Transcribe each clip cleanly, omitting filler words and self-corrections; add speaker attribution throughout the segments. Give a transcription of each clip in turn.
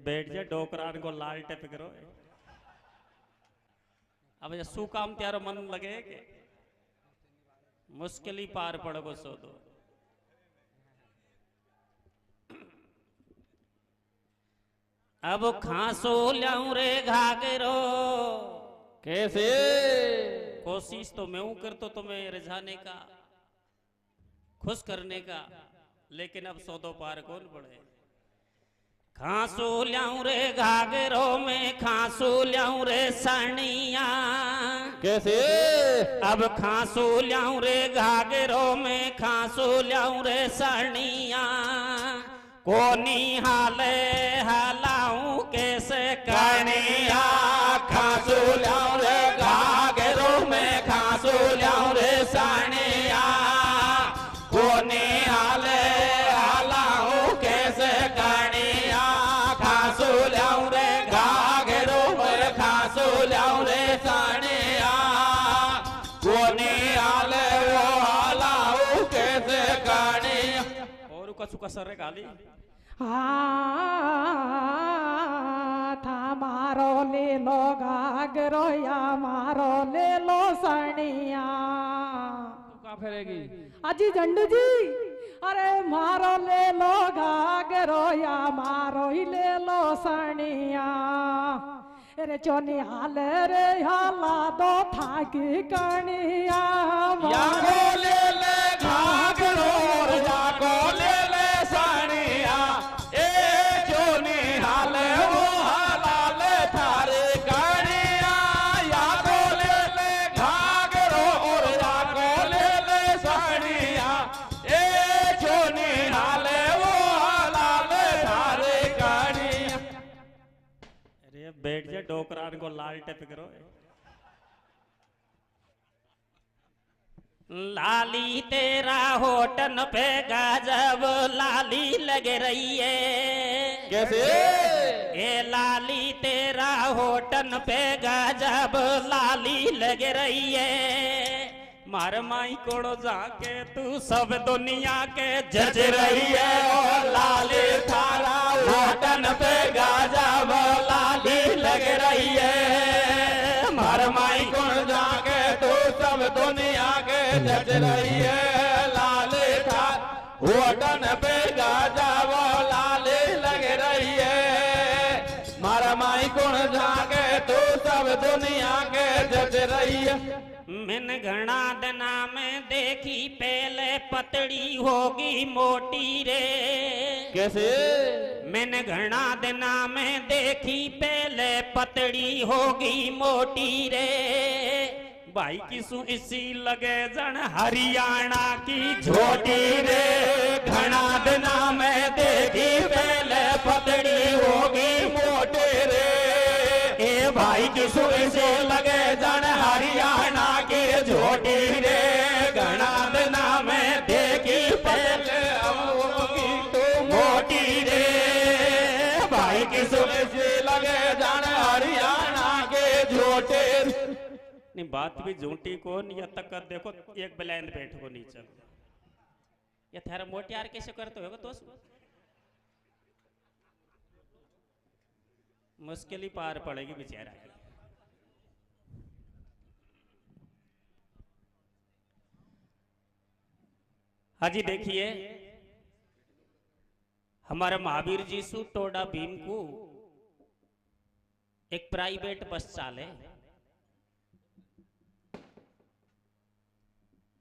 Speaker 1: बैठ जा डोकरान को लाल टेप करो। अब ये सू काम त्यारो मन लगे के मुश्किल ही पार पड़ो सो दो। अब खांसो ल्याऊं रे घाघरो
Speaker 2: कैसे
Speaker 1: कोशिश तो मैं हूं करतो तुम्हें रिझाने का खुश करने का, लेकिन अब सौदो पार कौन पड़े। खांसो ल्याऊं रे घाघरो में खांसो ल्याऊं रे सानिया
Speaker 2: कैसे
Speaker 1: अब खांसो ल्याऊं रे घाघरो में खांसो ल्याऊं रे सानिया कोनी हाले हालाऊं कैसे कनिया
Speaker 2: खांसू ल्याऊं रे घाघरो में खांसू ल्याऊं रे सानिया कोनी हाले हालाऊं कैसे कनिया खांसू ल्याऊं रे घाघरो में खांसू ल्याऊं रे सानिया कोनी हाले वो हालाऊं कैसे कनिया।
Speaker 1: और का चुका सर गाली
Speaker 3: था मारो ले लो घाघरो या मारो ले लो सनिया।
Speaker 2: कहाँ फेरेगी
Speaker 3: अजी झंडू जी अरे मारो ले लो घाघरो या मारो ही ले लो सनिया। अरे चोनी हाल रे हाला दो थाकी कनिया
Speaker 2: याको ले ले घाघरो याको ले ले सानिया ए जोनी हाले वो हालाले थारे कनिया याको ले ले घाघरो और याको ले ले सानिया ए जोनी हाले वो हालाले थारे कनिया।
Speaker 1: अरे बैठ जा डोकरान को लाल टेप करो। लाली तेरा होटन पे गजब लाली लग रही है
Speaker 2: कैसे
Speaker 1: ए लाली तेरा होटन पे गजब लाली लग रही है मार माई कोड़ो जाके तू सब दुनिया के
Speaker 2: जज रही है और लाली थारा होटन पे गजब लाली लग रही है मार माई गुण जाके तू सब दुनिया के जज रही है लाली थार होटन पे गजब लाली लग रही है मार माई गुण जाके तू सब दुनिया के जज रही है।
Speaker 1: मैंने घना दिना में देखी पहले पतड़ी होगी मोटी रे
Speaker 2: कैसे
Speaker 1: मैंने घना दिना में देखी पहले पतड़ी होगी मोटी रे भाई किसु इसी लगे जन हरियाणा की
Speaker 2: छोटी रे घना दिना में देखी पहले पतड़ी होगी मोटे रे ए भाई किसु इसे लगे जन हरियाणा की छोटी रे घना दिना में देखी पहले होगी तो मोटी रे भाई किसु इसे लगे जन हरियाणा के छोटे
Speaker 1: नहीं बात भी झूठी को या तक देखो एक ब्लैंड बैठ को नीचे या थारा मोटे यार कैसे करते हो तो मुश्किल ही पार पड़ेगी बेचारा की। हाजी देखिए हमारे महावीर जी सु टोडा भीम को एक प्राइवेट बस चाले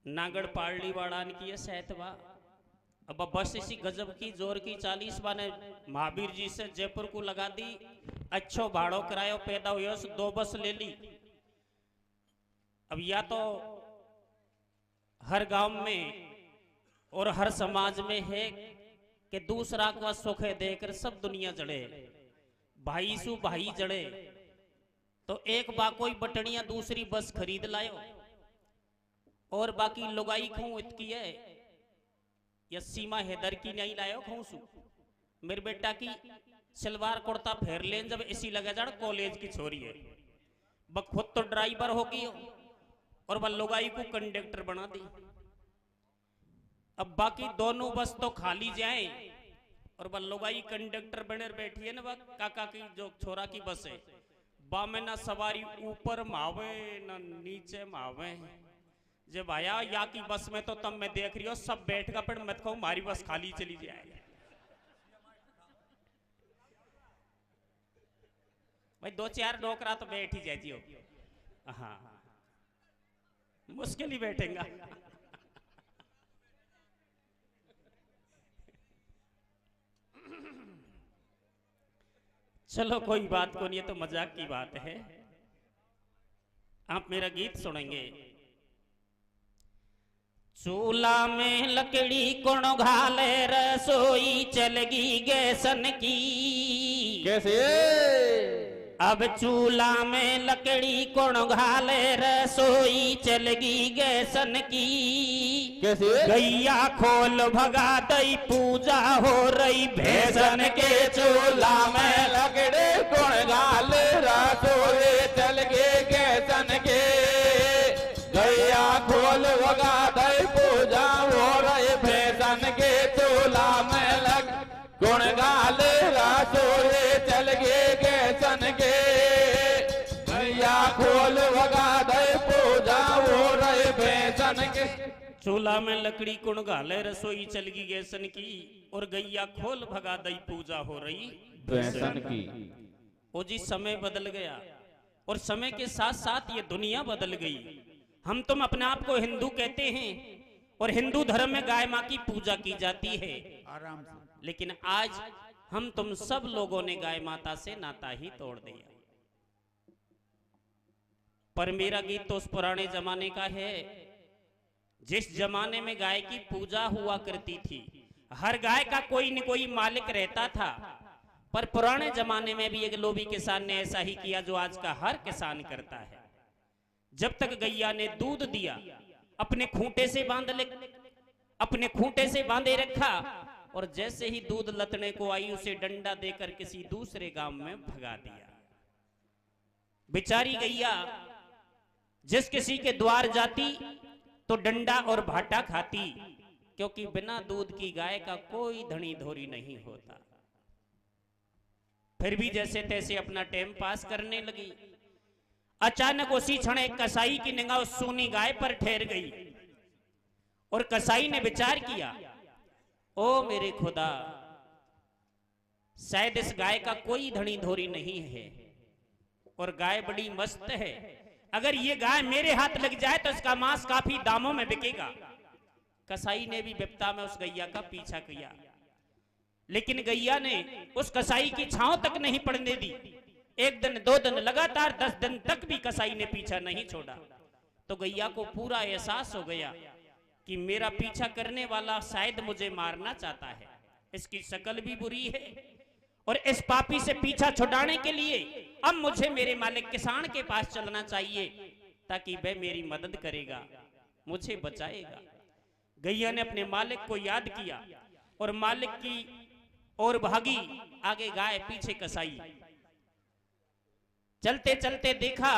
Speaker 1: नागड़ पार्ली वाड़ान की है सहतवा अब बस इसी गजब की जोर की 40 ने महावीर जी से जयपुर को लगा दी अच्छो भाड़ो किरायो पैदा हुआ 2 बस ले ली। अब या तो हर गांव में और हर समाज में है कि दूसरा को सुख देकर सब दुनिया जड़े भाई सु भाई जड़े तो एक बा कोई बटनिया दूसरी बस खरीद लायो और बाकी लुगाई खूं इतकी है या सीमा हैदर की नहीं लायो खूंसू मेरे बेटा की सलवार कुर्ता फेर लेन जब इसी लगा जाड़ कॉलेज की छोरी है बक खुद तो ड्राइवर होगी और वह लुगाई को कंडक्टर बना दी। अब बाकी दोनों बस तो खाली जाए और वह लोगाई कंडक्टर बने बैठी है ना, वह काका की जो छोरा की बस है, बा में ना सवारी ऊपर मावे ना नीचे मावे। जब आया या की बस में तो तब मैं देख रही हूँ सब बैठ का, पर मत कहूँ हमारी बस खाली चली जाए। भाई 2-4 डोकरा तो बैठ ही जाती हो। हाँ मुश्किल ही बैठेगा। चलो कोई बात को नहीं, है तो मजाक की बात है। आप मेरा गीत सुनेंगे। चूल्हा में लकड़ी कौन घाले, रसोई चलगी गैसन की।
Speaker 2: कैसे?
Speaker 1: अब चूल्हा में लकड़ी कौन घाले, रसोई चलगी गैसन की।
Speaker 2: कैसे?
Speaker 1: गैया खोल भगा दई, पूजा हो रही भैसन के।
Speaker 2: चूल्हा में लकड़ी कौन घाले, रसोई चल गे गैसन के। गैया खोल भगा दई, पूजा हो रही भैसन के। चूल्हा में लग कौन घाले, रसोई चल गे गैसन के। गैया खोल भगा दई, पूजा हो रही भैसन के।
Speaker 1: चूल्हा में लकड़ी कुण घाले, रसोई चलगी गैसन की। और गैया खोल भगा दई, पूजा हो रही
Speaker 2: भैसन की।
Speaker 1: ओ जी समय बदल गया, और समय के साथ साथ ये दुनिया बदल गई। हम तुम अपने आप को हिंदू कहते हैं, और हिंदू धर्म में गाय माँ की पूजा की जाती है
Speaker 2: आराम से।
Speaker 1: लेकिन आज हम तुम सब लोगों ने गाय माता से नाता ही तोड़ दिया। पर मेरा गीत तो उस पुराने जमाने का है, जिस जमाने में गाय की पूजा हुआ करती थी। हर गाय का कोई न कोई मालिक रहता था। पर पुराने जमाने में भी एक लोभी किसान ने ऐसा ही किया जो आज का हर किसान करता है। जब तक गैया ने दूध दिया, अपने खूंटे से अपने खूंटे से बांधे रखा, और जैसे ही दूध लतने को आई, उसे डंडा देकर किसी दूसरे गांव में भगा दिया। बेचारी गैया जिस किसी के द्वार जाती तो डंडा और भाटा खाती, क्योंकि बिना दूध की गाय का कोई धनी धोरी नहीं होता। फिर भी जैसे तैसे अपना टाइम पास करने लगी। अचानक उसी क्षण एक कसाई की निगाह उस सूनी गाय पर ठहर गई, और कसाई ने विचार किया, ओ मेरे खुदा, शायद इस गाय का कोई धनी धोरी नहीं है, और गाय बड़ी मस्त है। अगर ये गाय मेरे हाथ लग जाए तो इसका मांस काफी दामों में बिकेगा। कसाई ने भी विपदा में उस गैया का पीछा किया, लेकिन गैया ने उस कसाई की छांव तक नहीं पड़ने दी। 1 दिन 2 दिन लगातार 10 दिन तक भी कसाई ने पीछा नहीं छोड़ा। तो गैया को पूरा एहसास हो गया कि मेरा पीछा करने वाला शायद मुझे मारना चाहता है। इसकी शक्ल भी बुरी है, और इस पापी से पीछा छुड़ाने के लिए अब मुझे मेरे मालिक किसान के पास चलना चाहिए, ताकि वह मेरी मदद करेगा, मुझे बचाएगा। गैया ने अपने मालिक को याद किया और मालिक की ओर भागी। आगे गाय, पीछे कसाई। चलते चलते देखा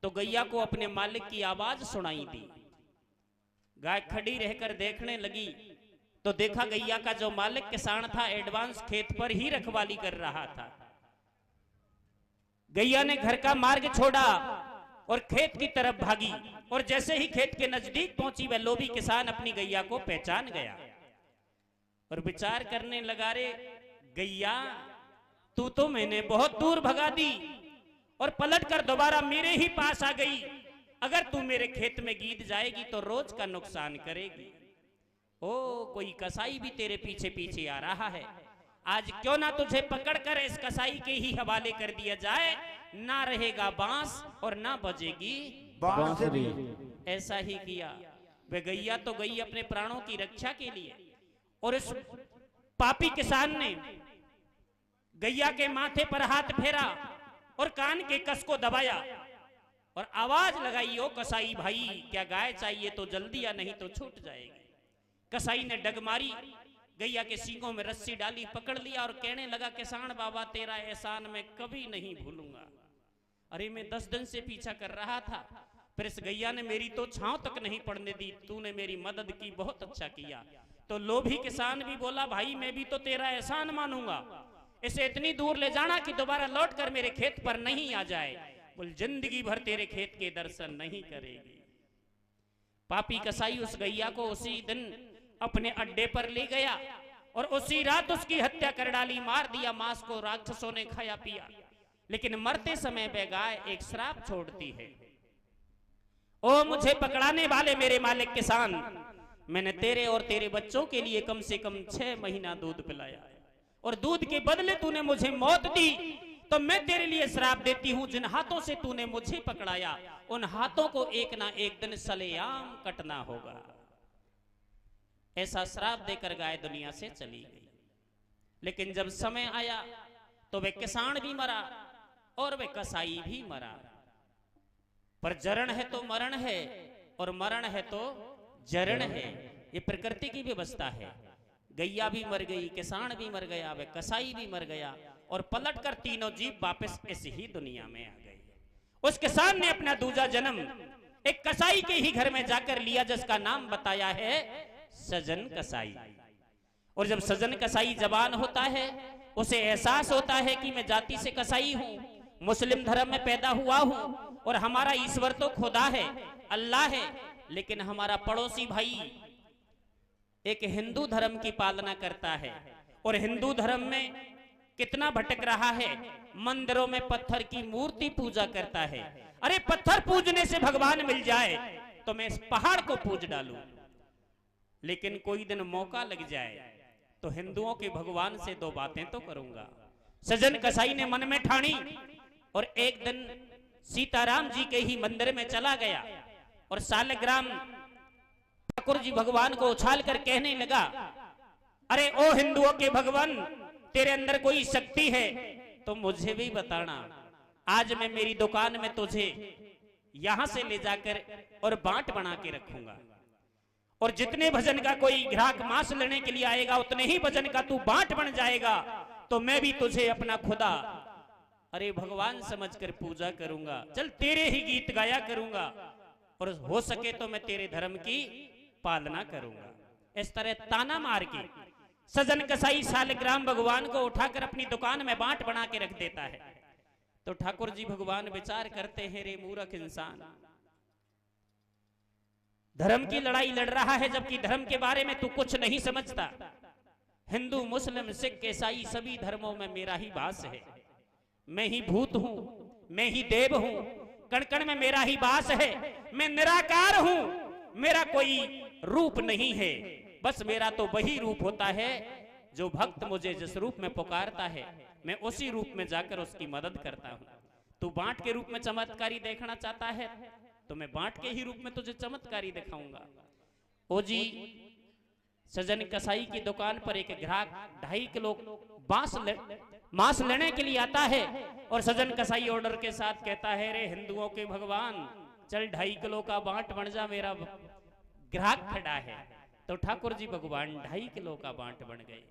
Speaker 1: तो गैया को अपने मालिक की आवाज सुनाई दी। गाय खड़ी रहकर देखने लगी तो देखा गैया का जो मालिक किसान था एडवांस खेत पर ही रखवाली कर रहा था। गैया ने घर का मार्ग छोड़ा और खेत की तरफ भागी, और जैसे ही खेत के नजदीक पहुंची वह लोभी किसान अपनी गैया को पहचान गया और विचार करने लगा, रे गैया, तू तो मैंने बहुत दूर भगा दी और पलट कर दोबारा मेरे ही पास आ गई। अगर तू मेरे खेत में गीत जाएगी तो रोज का नुकसान करेगी। ओ कोई कसाई भी तेरे पीछे पीछे आ रहा है, आज क्यों ना तुझे पकड़कर इस कसाई के ही हवाले कर दिया जाए। ना रहेगा बांस और ना बजेगी
Speaker 2: बांसुरी।
Speaker 1: ऐसा ही किया। वे गैया तो गई अपने प्राणों की रक्षा के लिए, और इस पापी किसान ने गैया के माथे पर हाथ फेरा और कान के कस को दबाया और आवाज लगाई, ओ कसाई भाई, क्या गाय चाहिए तो जल्दी, या नहीं तो छूट जाएगी। कसाई ने डग मारी, गैया के सींगों में रस्सी डाली, पकड़ लिया और कहने लगा, किसान बाबा, तेरा एहसान मैं कभी नहीं भूलूंगा। अरे मैं 10 दिन से पीछा कर रहा था, फिर इस गैया ने मेरी तो छांव तक नहीं पड़ने दी। तूने मेरी मदद की, बहुत अच्छा किया। तो लोभी किसान भी बोला, भाई मैं भी तो तेरा एहसान मानूंगा, इसे इतनी दूर ले जाना कि दोबारा लौट कर मेरे खेत पर नहीं आ जाए। बोल जिंदगी भर तेरे खेत के दर्शन नहीं करेगी। पापी कसाई उस गैया को उसी दिन अपने अड्डे पर ले गया और उसी रात उसकी हत्या कर डाली, मार दिया। मांस को राक्षसों ने खाया पिया, लेकिन मरते समय वह गाय एक श्राप छोड़ती है, ओ मुझे पकड़ाने वाले मेरे मालिक किसान, मैंने तेरे और तेरे बच्चों के लिए कम से कम 6 महीना दूध पिलाया और दूध के बदले तूने मुझे मौत दी, तो मैं तेरे लिए श्राप देती हूं, जिन हाथों से तूने मुझे पकड़ाया उन हाथों को एक ना एक दिन सलेआम कटना होगा। ऐसा श्राप देकर गाय दुनिया से चली गई। लेकिन जब समय आया तो वे किसान भी मरा और वे कसाई भी मरा। पर जरण है तो मरण है और मरण है तो जरण है, ये प्रकृति की व्यवस्था है। गैया भी मर गई, किसान भी मर गया, वे कसाई भी मर गया और पलटकर तीनों जीव वापस इस ही दुनिया में आ गए। उस किसान ने अपना दूजा जन्म एक कसाई के ही घर में जाकर लिया, जिसका नाम बताया है सजन कसाई। और जब सजन कसाई जवान होता है, उसे एहसास होता है कि मैं जाति से कसाई हूं, मुस्लिम धर्म में पैदा हुआ हूं और हमारा ईश्वर तो खुदा है, अल्लाह है, लेकिन हमारा पड़ोसी भाई एक हिंदू धर्म की पालना करता है और हिंदू धर्म में कितना भटक रहा है, मंदिरों में पत्थर की मूर्ति पूजा करता है। अरे पत्थर पूजने से भगवान मिल जाए तो मैं इस पहाड़ को पूज डालूं, लेकिन कोई दिन मौका लग जाए तो हिंदुओं के भगवान से 2 बातें तो करूंगा। सजन कसाई ने मन में ठानी और एक दिन सीताराम जी के ही मंदिर में चला गया और सालग्राम ठाकुर जी भगवान को उछाल कर कहने लगा, अरे ओ हिंदुओं के भगवान, तेरे अंदर कोई शक्ति है तो मुझे भी बताना। आज मैं मेरी दुकान में तुझे यहां से ले जाकर और बांट बना के रखूंगा और जितने भजन का कोई ग्राहक मांस लेने के लिए आएगा उतने ही भजन का तू बांट बन जाएगा, तो मैं भी तुझे अपना खुदा अरे भगवान समझकर पूजा करूंगा। चल तेरे ही गीत गाया करूंगा और हो सके तो मैं तेरे धर्म की पालना करूंगा। इस तरह ताना मार के सजन कसाई सालग्राम भगवान को उठाकर अपनी दुकान में बांट बना के रख देता है। तो ठाकुर जी भगवान विचार करते हैं, रे मूर्ख इंसान, धर्म की लड़ाई लड़ रहा है जबकि धर्म के बारे में तू कुछ नहीं समझता। हिंदू मुस्लिम सिख ईसाई सभी धर्मों में मेरा ही वास है, मैं ही भूत हूं, मैं ही देव हूं, कण कण में मेरा ही वास है, मैं निराकार हूं, मेरा कोई रूप नहीं है, बस मेरा तो वही रूप होता है जो भक्त मुझे जिस रूप में पुकारता है मैं उसी रूप में जाकर उसकी मदद करता हूं। तू बांट के रूप में चमत्कारी देखना चाहता है तो मैं बांट के ही रूप में तुझे चमत्कारी दिखाऊंगा। ओ जी, सजन कसाई की दुकान पर एक ग्राहक 2.5 किलो मांस लेने के लिए आता है और सजन कसाई ऑर्डर के साथ कहता है, रे हिंदुओं के भगवान, चल 2.5 किलो का बांट बन जा, मेरा ग्राहक खड़ा है। तो ठाकुर जी भगवान 2.5 किलो का बांट बन गए।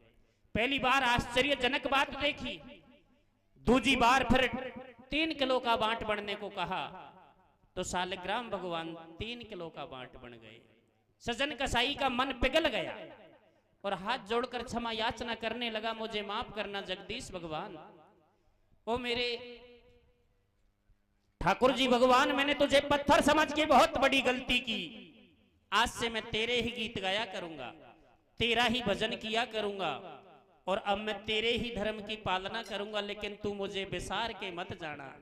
Speaker 1: पहली बार आश्चर्यजनक बात देखी, दूसरी बार फिर 3 किलो का बांट बनने को कहा तो सालग्राम भगवान 3 किलो का बांट बन गए। सजन कसाई का मन पिघल गया और हाथ जोड़कर क्षमा याचना करने लगा, मुझे माफ करना जगदीश भगवान, ओ मेरे ठाकुर जी भगवान, मैंने तुझे पत्थर समझ के बहुत बड़ी गलती की। आज से मैं तेरे ही गीत गाया करूंगा, तेरा ही भजन किया करूंगा और अब मैं तेरे ही धर्म की पालना करूंगा, लेकिन तू मुझे बिसार के मत जाना,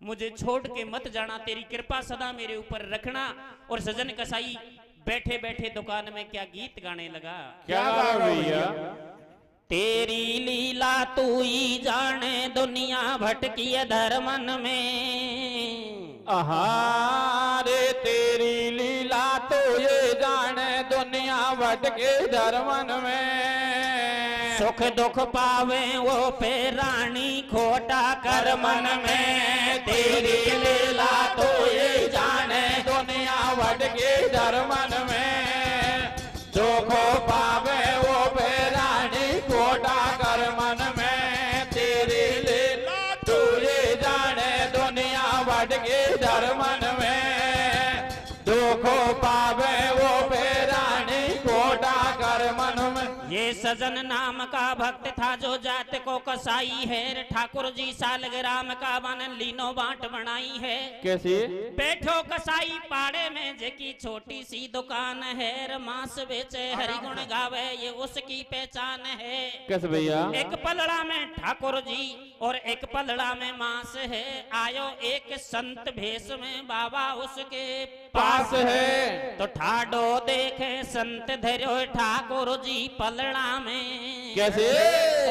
Speaker 1: मुझे छोड़ के मत जाना, तेरी कृपा सदा मेरे ऊपर रखना। और सजन कसाई बैठे बैठे दुकान में क्या गीत गाने लगा,
Speaker 2: क्या भैया,
Speaker 1: तेरी लीला तू ही जाने, दुनिया भटकी है धर्मन में।
Speaker 2: रे तेरी लीला तो ये जाने, दुनिया भटके धर्मन में।
Speaker 1: सुख दुख पावे वो पे रानी, खोटा कर मन में।
Speaker 2: तेरी लीला तो ये जाने, दुनिया भटके धर्मन में। दुख पावे वो पे रानी, खोटा कर मन में। तेरी लीला तो ये जाने, दुनिया भटके धर्मन में। दुख पावे वो पे रानी, खोटा कर मन में।
Speaker 1: ये सजन नाम का भक्त था जो जात को कसाई है, ठाकुर जी सालग्राम का बन लीनो बांट बनाई है।
Speaker 2: कैसे?
Speaker 1: बैठो कसाई पाड़े में जेकी छोटी सी दुकान है, मांस बेचे हरि गुण गावे ये उसकी पहचान है।
Speaker 2: कैसे भैया?
Speaker 1: एक पलड़ा में ठाकुर जी और एक पलड़ा में मांस है, आयो एक संत भेष में बाबा उसके
Speaker 2: पास है।
Speaker 1: तो ठाडो देखे संत धरो ठाकुर जी पलड़ा में।
Speaker 2: कैसे?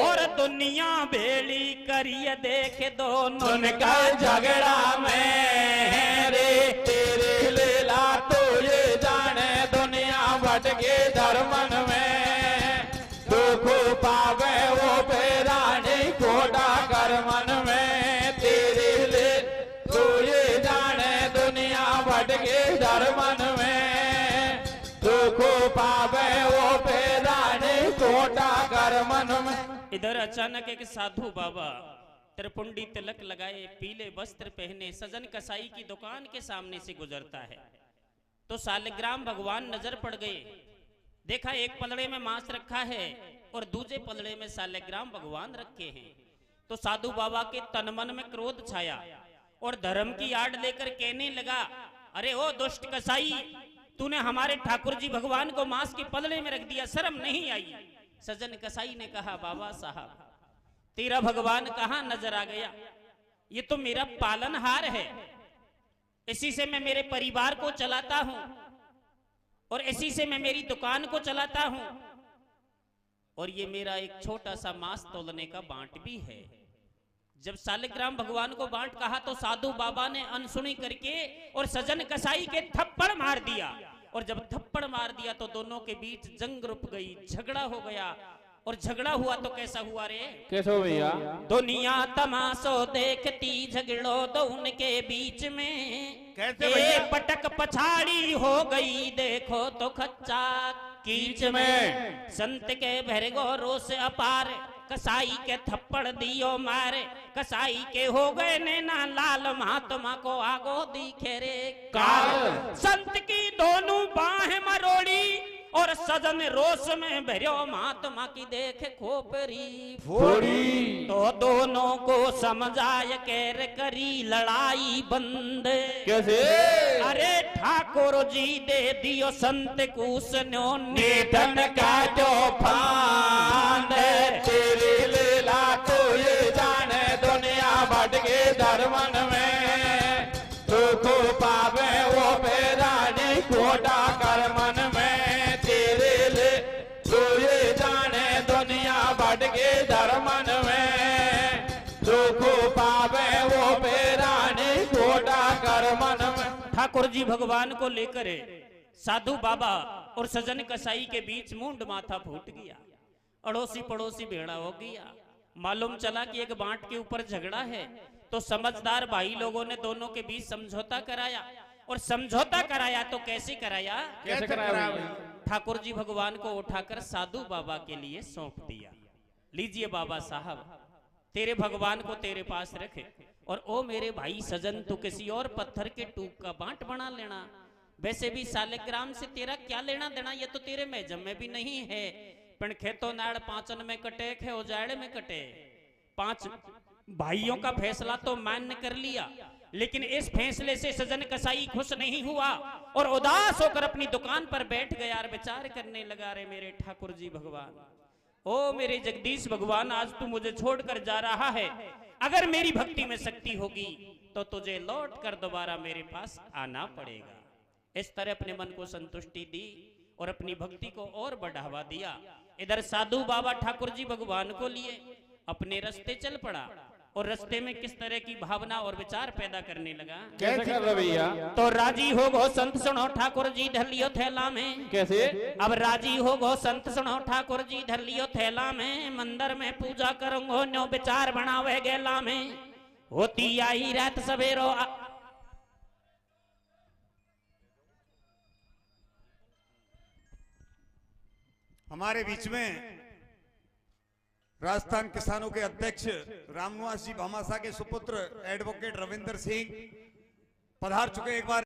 Speaker 1: और दुनिया बेली करिए देखे दोनों
Speaker 2: उनका झगड़ा में रे, तेरे लीला तो ये जाने दुनिया भटके धर्मन में, दुख पावे वो बेरानी कोटा कर मन में, तेरे ले तो ये जाने दुनिया भटके धर्मन में, दुख पावे वो बेरानी कोटा कर मन में।
Speaker 1: इधर अचानक एक साधु बाबा त्रिपुंडी तिलक लगाए, पीले वस्त्र पहने, सजन कसाई की दुकान के सामने से गुजरता है। तो सालग्राम भगवान नजर पड़ गए। देखा एक पलड़े में मांस रखा है और दूसरे पलड़े में सालग्राम भगवान रखे हैं। तो साधु बाबा के तन मन में क्रोध छाया और धर्म की आड़ लेकर कहने लगा, अरे ओ दुष्ट कसाई, तूने हमारे ठाकुर जी भगवान को मांस के पलड़े में रख दिया, शर्म नहीं आई? सजन कसाई ने कहा, बाबा साहब तेरा भगवान कहां नजर आ गया? ये तो मेरा पालनहार है, इसी से मैं मेरे परिवार को चलाता हूं और इसी से मैं मेरी दुकान को चलाता हूं, और ये मेरा एक छोटा सा मांस तोलने का बांट भी है। जब सालग्राम भगवान को बांट कहा तो साधु बाबा ने अनसुनी करके और सजन कसाई के थप्पड़ मार दिया। और जब थप्पड़ मार दिया तो दोनों के बीच जंग रुक गई, झगड़ा हो गया। और झगड़ा हुआ तो कैसा हुआ रे?
Speaker 2: कैसे हो भैया?
Speaker 1: दुनिया तमाशो देखती, झगड़ो तो उनके बीच में,
Speaker 2: कैसे भैया?
Speaker 1: पटक पछाड़ी हो गई देखो तो खच्चा कीच में। संत के भरगो रोष अपार, कसाई के थप्पड़ दियो मारे, कसाई के हो गए नैना लाल, महात्मा को आगो दिखे रे काल। संत की दोनों बाहें मरोड़ी और सजन रोष में भरो, महात्मा की देख खोपरी
Speaker 2: फोड़ी।
Speaker 1: तो दोनों को समझाए कर करी लड़ाई बंद।
Speaker 2: कैसे?
Speaker 1: अरे ठाकुर जी दे दियो संत कुसनो
Speaker 2: निधन का जो फांद, तेरी लीला तो ये जाने दुनिया भटके धर्मन में, दुख पावे वो बेरानी कोटा कर मन में, तेरे ले तो ये जाने दुनिया भटके धर्मन में, दुख पावे वो बेरानी कोटा कर मन में।
Speaker 1: ठाकुर जी भगवान को लेकर साधु बाबा और सजन कसाई के बीच मुंड माथा फूट गया, अड़ोसी पड़ोसी भेड़ा हो गया। मालूम चला कि एक बांट के ऊपर झगड़ा है। तो समझदार भाई लोगों ने दोनों के बीच समझौता कराया, और समझौता कराया तो कैसे कराया?
Speaker 2: कैसे कराया?
Speaker 1: ठाकुर जी भगवान को उठाकर साधु बाबा के लिए सौंप दिया। लीजिए बाबा साहब, तेरे भगवान को तेरे पास रखे, और ओ मेरे भाई सजन तू किसी और पत्थर के टूक का बांट बना लेना। वैसे भी सालग्राम से तेरा क्या लेना देना, ये तो तेरे मेजम में भी नहीं है। पण खेतो नाड़ पांचन में कटे, खे उजाड़ में कटे। 5 भाइयों का फैसला तो मान्य कर लिया, लेकिन इस फैसले से सजन कसाई खुश नहीं हुआ और उदास होकर अपनी दुकान पर बैठ गया और विचार करने लगा, रे मेरे ठाकुर जी भगवान, ओ मेरे जगदीश भगवान, आज तू मुझे छोड़कर जा रहा है। अगर मेरी भक्ति में शक्ति होगी तो तुझे लौट कर दोबारा मेरे पास आना पड़ेगा। इस तरह अपने मन को संतुष्टि दी और अपनी भक्ति को और बढ़ावा दिया। इधर साधु बाबा ठाकुर जी भगवान को लिए अपने रास्ते चल पड़ा, और रास्ते में किस तरह की भावना और विचार पैदा करने लगा।
Speaker 2: कैसे कर रहे भैया?
Speaker 1: तो राजी हो गो संत सुनो ठाकुर जी धर लियो थैला में।
Speaker 2: कैसे?
Speaker 1: अब राजी हो गो संत सुनो ठाकुर जी धर लियो थैला में, मंदिर में पूजा करूंगो नो विचार बनावे गेला में। होती आई रात सवेरो
Speaker 4: हमारे बीच में राजस्थान किसानों के अध्यक्ष रामनिवास जी भामाशाह के सुपुत्र एडवोकेट रविंदर सिंह पधार चुके। एक बार